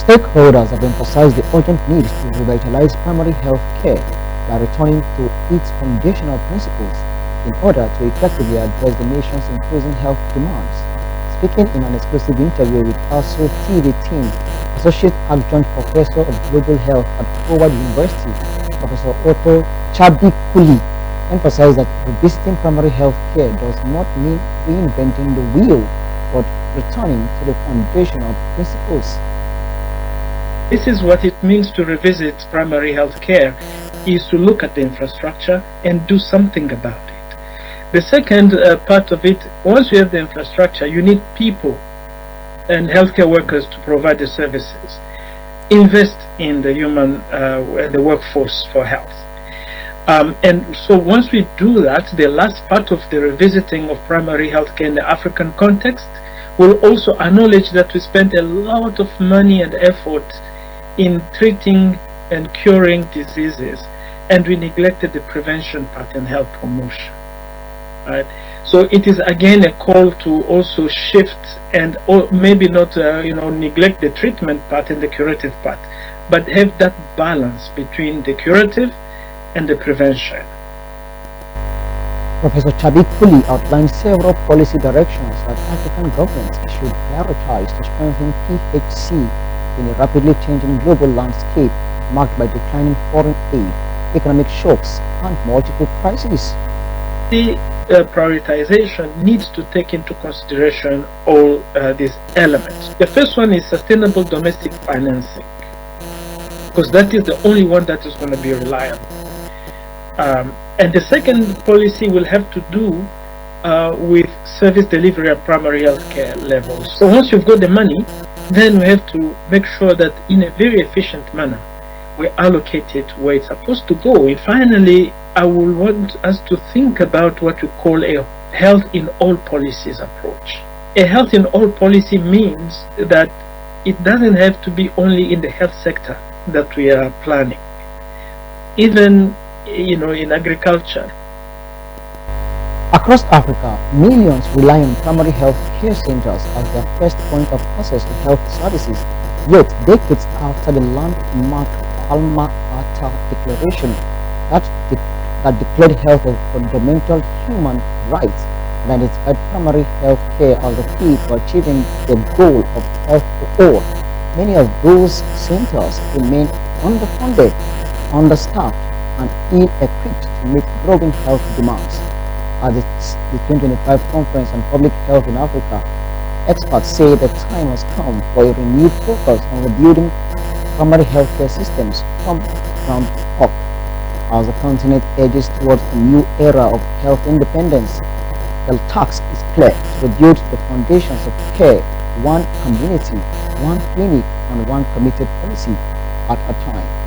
Stakeholders have emphasized the urgent need to revitalize primary health care by returning to its foundational principles in order to effectively address the nation's increasing health demands. Speaking in an exclusive interview with ASO TV team, Associate Adjunct Professor of Global Health at Howard University, Professor Otto Chabikuli, emphasized that revisiting primary health care does not mean reinventing the wheel, but returning to the foundational principles. This is what it means to revisit primary health care, is to look at the infrastructure and do something about it. The second part of it, once you have the infrastructure, you need people and healthcare workers to provide the services. Invest in the human, the workforce for health. And so once we do that, the last part of the revisiting of primary health care in the African context will also acknowledge that we spent a lot of money and effort in treating and curing diseases, and we neglected the prevention part and health promotion. Right? So it is again a call to also shift and maybe not neglect the treatment part and the curative part, but have that balance between the curative and the prevention. Professor Chabikuli outlined several policy directions that African governments should prioritize to strengthen PHC in a rapidly changing global landscape marked by declining foreign aid, economic shocks, and multiple crises. The prioritization needs to take into consideration all these elements. The first one is sustainable domestic financing, because that is the only one that is going to be reliable. And the second policy will have to do with service delivery at primary health care levels. So once you've got the money, then we have to make sure that in a very efficient manner we allocate it where it's supposed to go. And finally, I will want us to think about what we call a health in all policies approach. A health in all policy means that it doesn't have to be only in the health sector that we are planning. Even in agriculture. Across Africa, millions rely on primary health care centers as their first point of access to health services. Yet, decades after the landmark Alma Ata Declaration that declared health as a fundamental human right, and identified primary health care as the key to achieving the goal of health for all, many of those centers remain underfunded, understaffed, and ill-equipped to meet growing health demands. At the 2025 Conference on Public Health in Africa, experts say the time has come for a renewed focus on rebuilding primary healthcare systems from ground up. As the continent edges towards a new era of health independence, the task is clear: to rebuild the foundations of care, one community, one clinic, and one committed policy at a time.